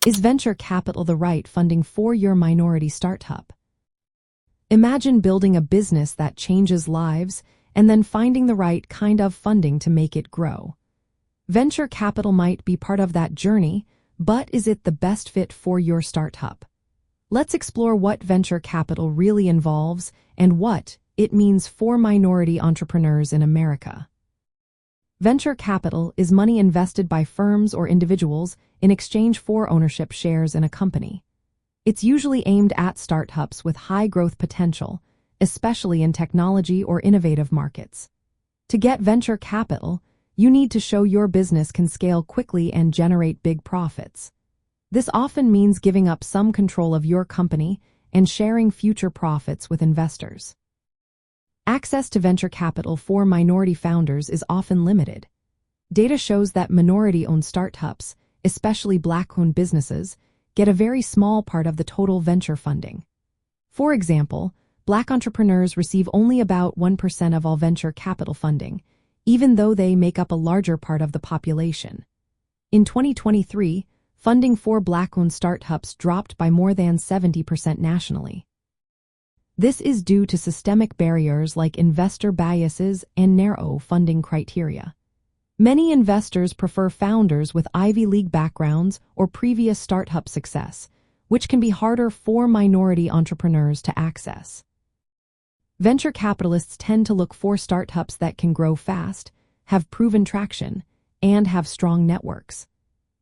Is venture capital the right funding for your minority startup? Imagine building a business that changes lives and then finding the right kind of funding to make it grow. Venture capital might be part of that journey, but is it the best fit for your startup? Let's explore what venture capital really involves and what it means for minority entrepreneurs in America. Venture capital is money invested by firms or individuals in exchange for ownership shares in a company. It's usually aimed at startups with high growth potential, especially in technology or innovative markets. To get venture capital, you need to show your business can scale quickly and generate big profits. This often means giving up some control of your company and sharing future profits with investors. Access to venture capital for minority founders is often limited. Data shows that minority-owned startups, especially Black-owned businesses, get a very small part of the total venture funding. For example, Black entrepreneurs receive only about 1% of all venture capital funding, even though they make up a larger part of the population. In 2023, funding for Black-owned startups dropped by more than 70% nationally. This is due to systemic barriers like investor biases and narrow funding criteria. Many investors prefer founders with Ivy League backgrounds or previous startup success, which can be harder for minority entrepreneurs to access. Venture capitalists tend to look for startups that can grow fast, have proven traction, and have strong networks.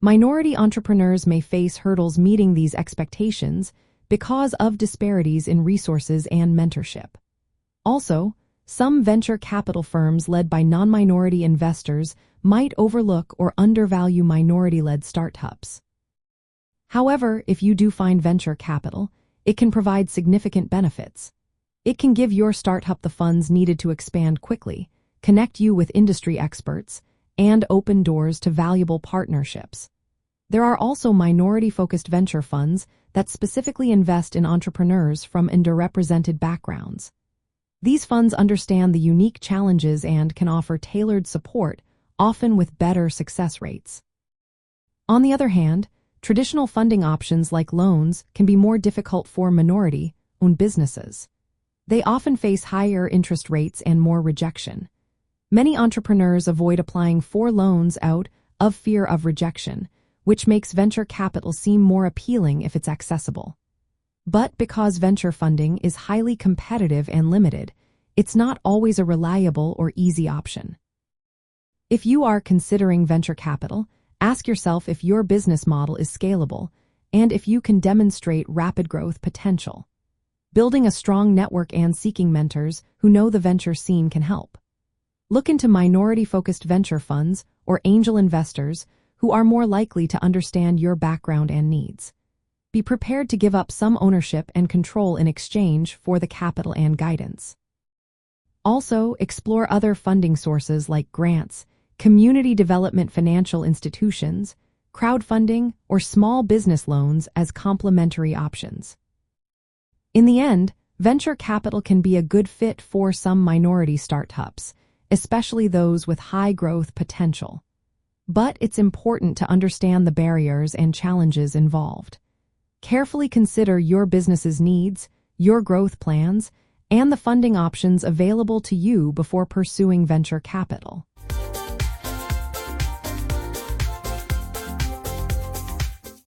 Minority entrepreneurs may face hurdles meeting these expectations because of disparities in resources and mentorship. Also, some venture capital firms led by non-minority investors might overlook or undervalue minority-led startups. However, if you do find venture capital, it can provide significant benefits. It can give your startup the funds needed to expand quickly, connect you with industry experts, and open doors to valuable partnerships. There are also minority-focused venture funds that specifically invest in entrepreneurs from underrepresented backgrounds. These funds understand the unique challenges and can offer tailored support, often with better success rates. On the other hand, traditional funding options like loans can be more difficult for minority-owned businesses. They often face higher interest rates and more rejection. Many entrepreneurs avoid applying for loans out of fear of rejection, which makes venture capital seem more appealing if it's accessible. But because venture funding is highly competitive and limited, it's not always a reliable or easy option. If you are considering venture capital, ask yourself if your business model is scalable and if you can demonstrate rapid growth potential. Building a strong network and seeking mentors who know the venture scene can help. Look into minority-focused venture funds or angel investors who are more likely to understand your background and needs. Be prepared to give up some ownership and control in exchange for the capital and guidance. Also, explore other funding sources like grants, community development financial institutions, crowdfunding, or small business loans as complementary options. In the end, venture capital can be a good fit for some minority startups, especially those with high growth potential. But it's important to understand the barriers and challenges involved. Carefully consider your business's needs, your growth plans, and the funding options available to you before pursuing venture capital.